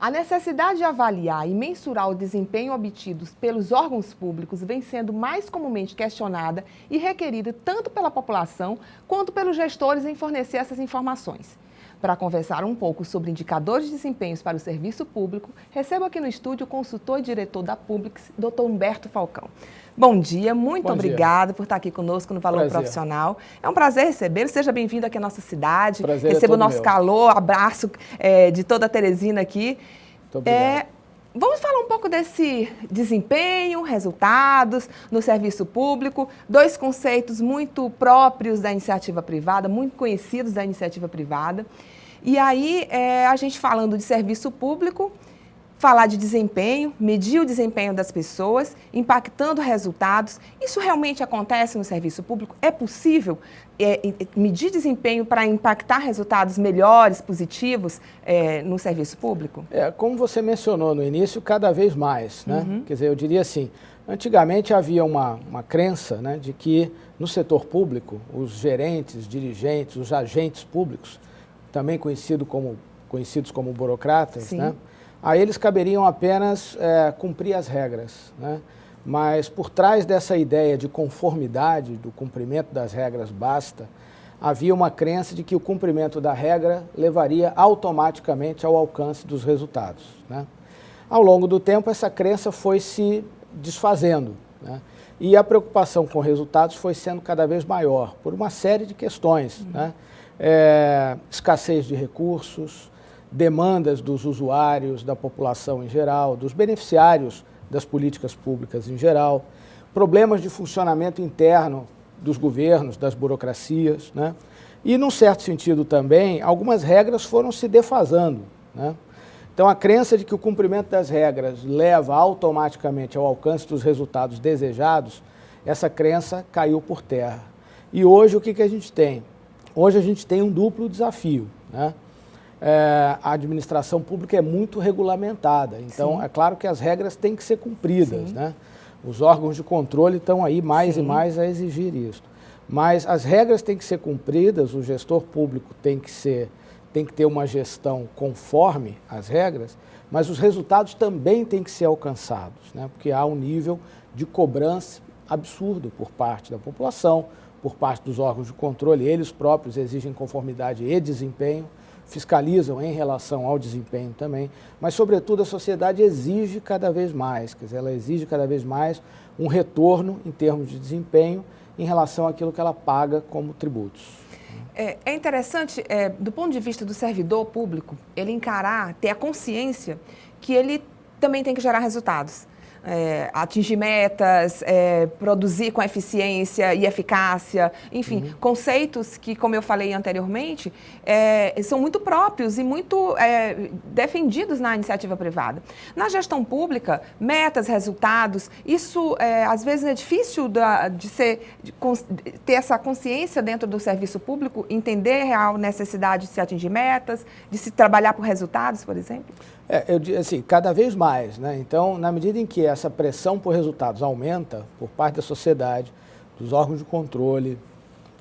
A necessidade de avaliar e mensurar o desempenho obtido pelos órgãos públicos vem sendo mais comumente questionada e requerida tanto pela população quanto pelos gestores em fornecer essas informações. Para conversar um pouco sobre indicadores de desempenhos para o serviço público, recebo aqui no estúdio o consultor e diretor da Publix, Dr. Humberto Falcão. Bom dia, muito obrigada por estar aqui conosco no Valor Profissional. É um prazer recebê-lo, seja bem-vindo aqui à nossa cidade. Receba o nosso calor, abraço de toda a Teresina aqui. Muito obrigado. Vamos falar um pouco desse desempenho, resultados no serviço público, dois conceitos muito próprios da iniciativa privada, muito conhecidos da iniciativa privada. E aí, a gente falando de serviço público, falar de desempenho, medir o desempenho das pessoas, impactando resultados. Isso realmente acontece no serviço público? É possível medir desempenho para impactar resultados melhores, positivos no serviço público? Como você mencionou no início, cada vez mais, né? Quer dizer, eu diria assim, antigamente havia uma crença, né, de que no setor público, os gerentes, dirigentes, os agentes públicos, também conhecidos como burocratas, né? A eles caberiam apenas cumprir as regras, né? Mas por trás dessa ideia de conformidade, do cumprimento das regras basta, havia uma crença de que o cumprimento da regra levaria automaticamente ao alcance dos resultados, né? Ao longo do tempo, essa crença foi se desfazendo, né? E a preocupação com resultados foi sendo cada vez maior, por uma série de questões, né? Escassez de recursos, demandas dos usuários, da população em geral, dos beneficiários das políticas públicas em geral, problemas de funcionamento interno dos governos, das burocracias, né? E, num certo sentido também, algumas regras foram se defasando, né? Então, a crença de que o cumprimento das regras leva automaticamente ao alcance dos resultados desejados, essa crença caiu por terra. E hoje, o que a gente tem? Hoje a gente tem um duplo desafio, né? A administração pública é muito regulamentada, então é claro que as regras têm que ser cumpridas, né? Os órgãos de controle estão aí mais e mais a exigir isso. Mas as regras têm que ser cumpridas, o gestor público tem que ter uma gestão conforme as regras, mas os resultados também têm que ser alcançados, né? Porque há um nível de cobrança absurdo por parte da população, por parte dos órgãos de controle, eles próprios exigem conformidade e desempenho, fiscalizam em relação ao desempenho também, mas, sobretudo, a sociedade exige cada vez mais, quer dizer, ela exige cada vez mais um retorno em termos de desempenho em relação àquilo que ela paga como tributos. É interessante, do ponto de vista do servidor público, ele encarar, ter a consciência que ele também tem que gerar resultados. Atingir metas, produzir com eficiência e eficácia, enfim, conceitos que, como eu falei anteriormente, são muito próprios e muito defendidos na iniciativa privada. Na gestão pública, metas, resultados, isso às vezes é difícil de ter essa consciência dentro do serviço público, entender a real necessidade de se atingir metas, de se trabalhar por resultados, por exemplo? Eu digo assim, cada vez mais, né? Então, na medida em que essa pressão por resultados aumenta por parte da sociedade, dos órgãos de controle,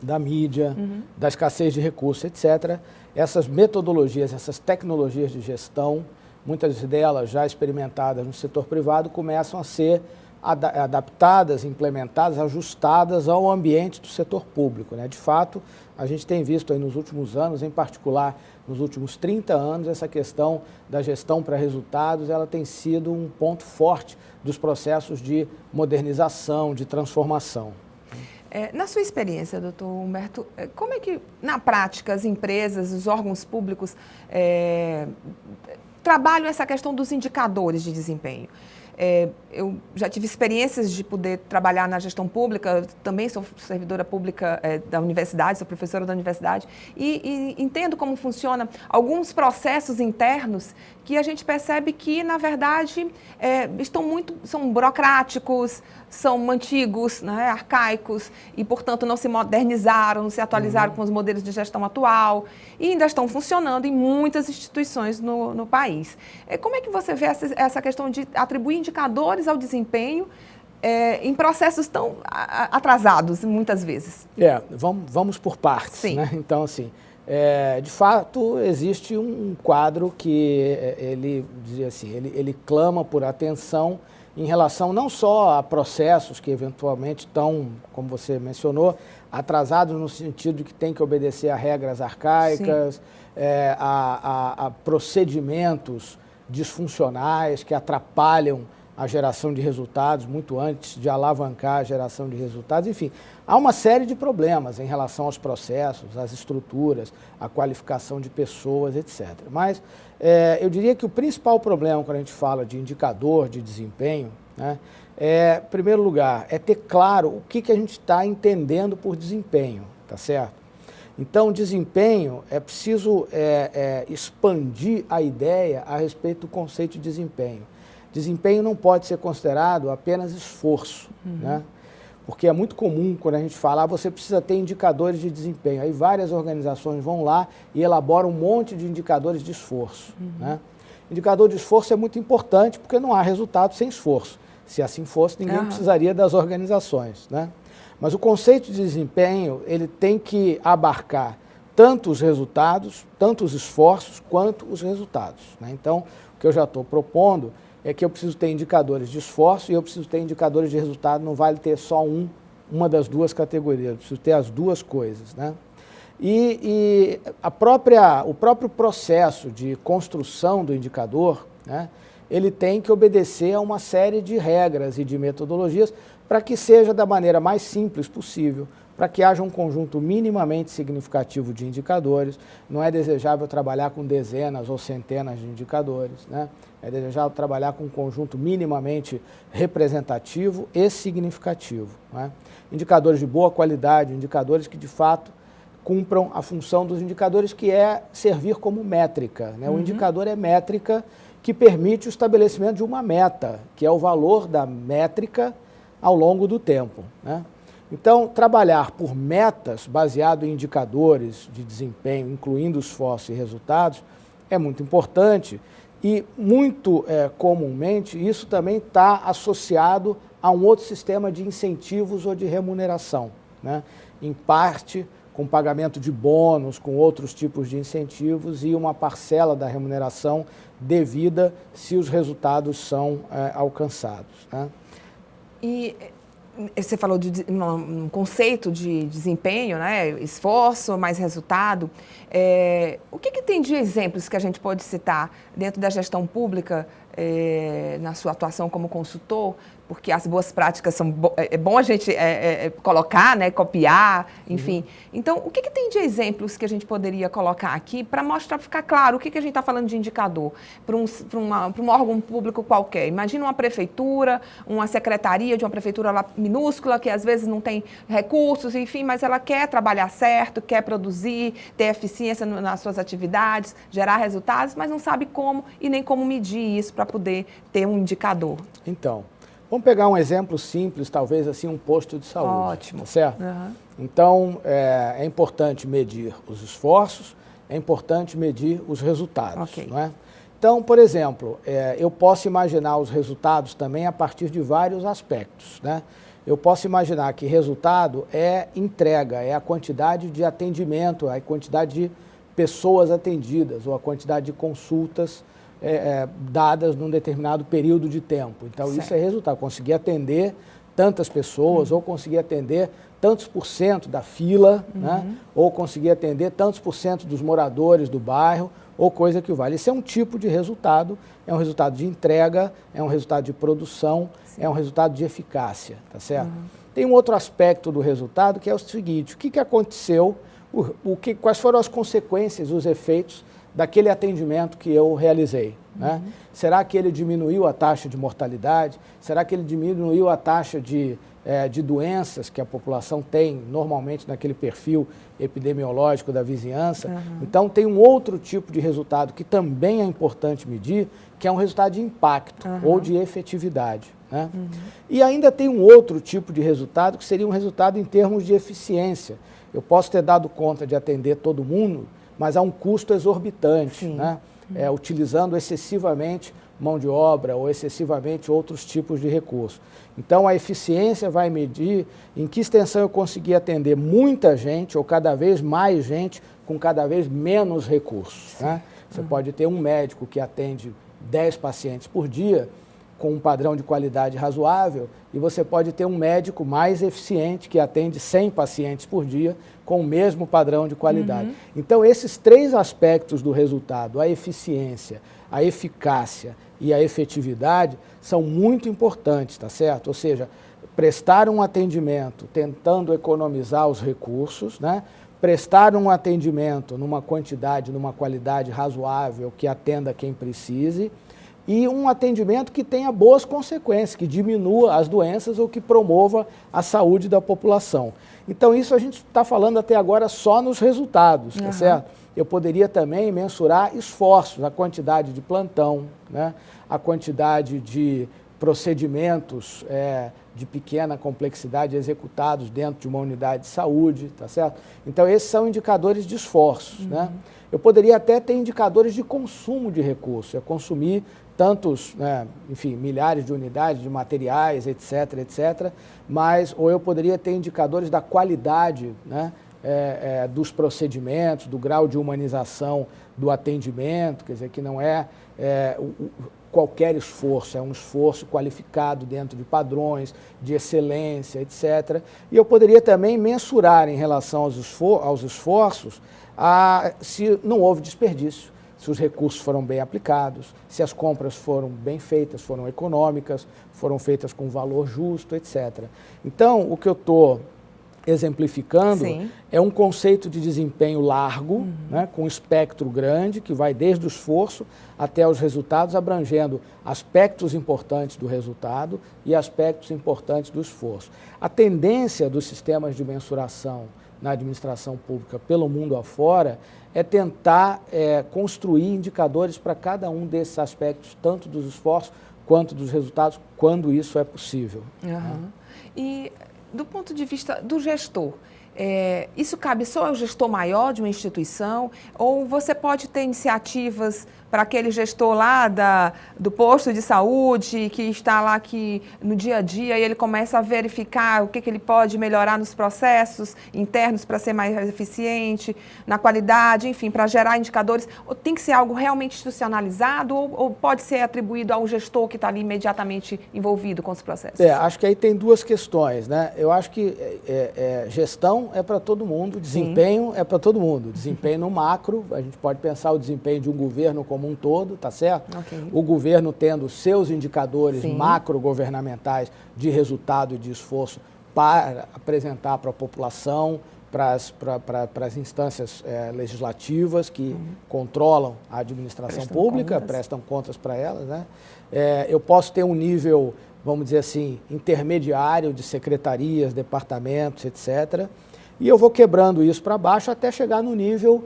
da mídia, da escassez de recursos, etc., essas metodologias, essas tecnologias de gestão, muitas delas já experimentadas no setor privado, começam a ser adaptadas, implementadas, ajustadas ao ambiente do setor público, né? De fato, a gente tem visto aí nos últimos anos, em particular nos últimos 30 anos, essa questão da gestão para resultados, ela tem sido um ponto forte dos processos de modernização, de transformação. Na sua experiência, doutor Humberto, como é que, na prática, as empresas, os órgãos públicos trabalham essa questão dos indicadores de desempenho? Eu já tive experiências de poder trabalhar na gestão pública, também sou servidora pública da universidade, sou professora da universidade, e entendo como funcionam alguns processos internos que a gente percebe que, na verdade, são burocráticos, são antigos, né, arcaicos, e, portanto, não se modernizaram, não se atualizaram com os modelos de gestão atual, e ainda estão funcionando em muitas instituições no país. Como é que você vê essa questão de atribuir indicadores ao desempenho em processos tão atrasados, muitas vezes? Vamos por partes, né? Então, assim, de fato, existe um quadro que ele, dizia assim, ele clama por atenção em relação não só a processos que eventualmente estão, como você mencionou, atrasados no sentido de que tem que obedecer a regras arcaicas, a procedimentos disfuncionais que atrapalham a geração de resultados muito antes de alavancar a geração de resultados. Enfim, há uma série de problemas em relação aos processos, às estruturas, à qualificação de pessoas, etc. Mas eu diria que o principal problema quando a gente fala de indicador de desempenho, né, em primeiro lugar, é ter claro o que a gente está entendendo por desempenho, tá certo? Então, desempenho, é preciso expandir a ideia a respeito do conceito de desempenho. Desempenho não pode ser considerado apenas esforço, né? Porque é muito comum, quando a gente fala, você precisa ter indicadores de desempenho. Aí várias organizações vão lá e elaboram um monte de indicadores de esforço, né? Indicador de esforço é muito importante porque não há resultado sem esforço. Se assim fosse, ninguém precisaria das organizações, né? Mas o conceito de desempenho, ele tem que abarcar tanto os resultados, tanto os esforços, quanto os resultados, né? Então, o que eu já estou propondo é que eu preciso ter indicadores de esforço e eu preciso ter indicadores de resultado, não vale ter só uma das duas categorias, eu preciso ter as duas coisas, né? E o próprio processo de construção do indicador, né, ele tem que obedecer a uma série de regras e de metodologias para que seja da maneira mais simples possível, para que haja um conjunto minimamente significativo de indicadores. Não é desejável trabalhar com dezenas ou centenas de indicadores, né? É desejável trabalhar com um conjunto minimamente representativo e significativo, né? Indicadores de boa qualidade, indicadores que de fato cumpram a função dos indicadores, que é servir como métrica, né? O indicador é métrica que permite o estabelecimento de uma meta, que é o valor da métrica ao longo do tempo, né? Então, trabalhar por metas baseado em indicadores de desempenho, incluindo esforço e resultados, é muito importante e, muito comumente, isso também está associado a um outro sistema de incentivos ou de remuneração, né? Em parte, com pagamento de bônus, com outros tipos de incentivos e uma parcela da remuneração devida se os resultados são alcançados, né? E você falou de um conceito de desempenho, né? Esforço mais resultado. O que tem de exemplos que a gente pode citar dentro da gestão pública, na sua atuação como consultor? Porque as boas práticas é bom a gente colocar, né? Copiar, enfim. Então, o que tem de exemplos que a gente poderia colocar aqui para mostrar, ficar claro o que a gente está falando de indicador para um órgão público qualquer? Imagina uma prefeitura, uma secretaria de uma prefeitura lá minúscula, que às vezes não tem recursos, enfim, mas ela quer trabalhar certo, quer produzir, ter eficiência nas suas atividades, gerar resultados, mas não sabe como e nem como medir isso para poder ter um indicador. Então, vamos pegar um exemplo simples, talvez assim, um posto de saúde. Ótimo. Tá certo? Então, é importante medir os esforços, é importante medir os resultados. Ok. Não é? Então, por exemplo, eu posso imaginar os resultados também a partir de vários aspectos, né? Eu posso imaginar que resultado é entrega, é a quantidade de atendimento, a quantidade de pessoas atendidas ou a quantidade de consultas dadas num determinado período de tempo. Então, certo. Isso é resultado. Conseguir atender tantas pessoas ou conseguir atender tantos por cento da fila, né? Ou conseguir atender tantos por cento dos moradores do bairro, ou coisa que vale. Isso é um tipo de resultado, é um resultado de entrega, é um resultado de produção, sim, é um resultado de eficácia, tá certo? Tem um outro aspecto do resultado que é o seguinte: o que aconteceu, quais foram as consequências, os efeitos daquele atendimento que eu realizei, né? Será que ele diminuiu a taxa de mortalidade? Será que ele diminuiu a taxa de doenças que a população tem normalmente naquele perfil epidemiológico da vizinhança? Então, tem um outro tipo de resultado que também é importante medir, que é um resultado de impacto ou de efetividade, né? E ainda tem um outro tipo de resultado que seria um resultado em termos de eficiência. Eu posso ter dado conta de atender todo mundo, mas há um custo exorbitante, né? Utilizando excessivamente mão de obra ou excessivamente outros tipos de recursos. Então, a eficiência vai medir em que extensão eu consegui atender muita gente ou cada vez mais gente com cada vez menos recursos, né? Você pode ter um médico que atende 10 pacientes por dia, com um padrão de qualidade razoável, e você pode ter um médico mais eficiente que atende 100 pacientes por dia com o mesmo padrão de qualidade. Então, esses 3 aspectos do resultado, a eficiência, a eficácia e a efetividade, são muito importantes, tá certo? Ou seja, prestar um atendimento tentando economizar os recursos, né? Prestar um atendimento numa quantidade, numa qualidade razoável que atenda quem precise, e um atendimento que tenha boas consequências, que diminua as doenças ou que promova a saúde da população. Então, isso a gente está falando até agora só nos resultados, tá certo? Eu poderia também mensurar esforços, a quantidade de plantão, né? A quantidade de procedimentos de pequena complexidade executados dentro de uma unidade de saúde, tá certo? Então, esses são indicadores de esforços, né? Eu poderia até ter indicadores de consumo de recursos, é consumir tantos, né, enfim, milhares de unidades de materiais, etc., etc., mas, ou eu poderia ter indicadores da qualidade, né, dos procedimentos, do grau de humanização do atendimento, quer dizer, que não qualquer esforço, é um esforço qualificado dentro de padrões, de excelência, etc. E eu poderia também mensurar em relação aos esforços se não houve desperdício, se os recursos foram bem aplicados, se as compras foram bem feitas, foram econômicas, foram feitas com valor justo, etc. Então, o que eu estou exemplificando é um conceito de desempenho largo, né, com um espectro grande, que vai desde o esforço até os resultados, abrangendo aspectos importantes do resultado e aspectos importantes do esforço. A tendência dos sistemas de mensuração na administração pública pelo mundo afora é tentar construir indicadores para cada um desses aspectos, tanto dos esforços quanto dos resultados, quando isso é possível. Né? E do ponto de vista do gestor, isso cabe só ao gestor maior de uma instituição, ou você pode ter iniciativas para aquele gestor lá do posto de saúde, que está lá no dia a dia, e ele começa a verificar o que ele pode melhorar nos processos internos para ser mais eficiente, na qualidade, enfim, para gerar indicadores? Ou tem que ser algo realmente institucionalizado, ou pode ser atribuído ao gestor que está ali imediatamente envolvido com os processos? Acho que aí tem 2 questões, né? Eu acho que gestão é para todo mundo, desempenho é para todo mundo. Desempenho no macro, a gente pode pensar o desempenho de um governo como um todo, tá certo? O governo tendo seus indicadores macro-governamentais de resultado e de esforço para apresentar para a população, para as instâncias legislativas que controlam a administração pública, prestam contas para elas, né? Eu posso ter um nível, vamos dizer assim, intermediário de secretarias, departamentos, etc., e eu vou quebrando isso para baixo até chegar no nível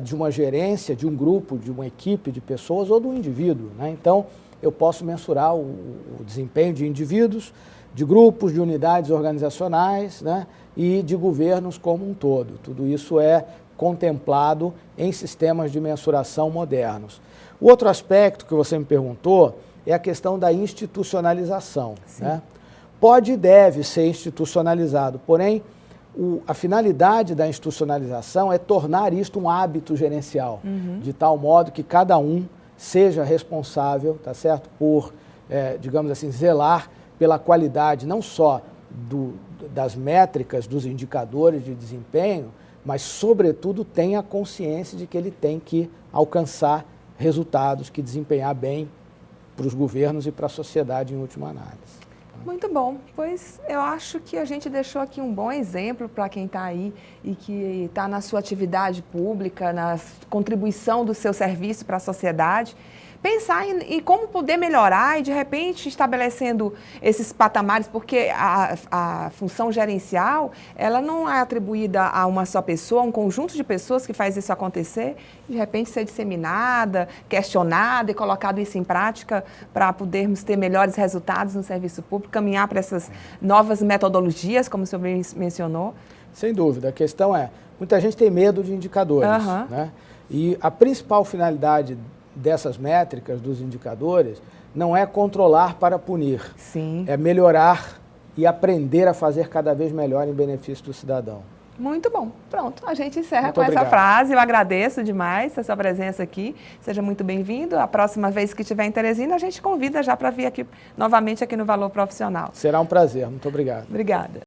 de uma gerência, de um grupo, de uma equipe de pessoas ou do indivíduo, né? Então, eu posso mensurar o desempenho de indivíduos, de grupos, de unidades organizacionais, né? E de governos como um todo. Tudo isso é contemplado em sistemas de mensuração modernos. O outro aspecto que você me perguntou é a questão da institucionalização, né? Pode e deve ser institucionalizado, porém, a finalidade da institucionalização é tornar isto um hábito gerencial, de tal modo que cada um seja responsável, tá certo, por, digamos assim, zelar pela qualidade não só das métricas, dos indicadores de desempenho, mas, sobretudo, tenha consciência de que ele tem que alcançar resultados, que desempenhar bem para os governos e para a sociedade em última análise. Muito bom, pois eu acho que a gente deixou aqui um bom exemplo para quem está aí e que está na sua atividade pública, na contribuição do seu serviço para a sociedade. Pensar em como poder melhorar e, de repente, estabelecendo esses patamares, porque a função gerencial, ela não é atribuída a uma só pessoa, a um conjunto de pessoas que faz isso acontecer, de repente ser disseminada, questionada e colocado isso em prática para podermos ter melhores resultados no serviço público, caminhar para essas novas metodologias, como o senhor mencionou. Sem dúvida. A questão é, muita gente tem medo de indicadores, né? E a principal finalidade dessas métricas, dos indicadores, não é controlar para punir. Sim. É melhorar e aprender a fazer cada vez melhor em benefício do cidadão. Muito bom. Pronto, a gente encerra Muito com obrigado. essa frase. Eu agradeço demais a sua presença aqui. Seja muito bem-vindo. A próxima vez que estiver em Teresina, a gente convida já para vir aqui novamente aqui no Valor Profissional. Será um prazer. Muito obrigado. Obrigada.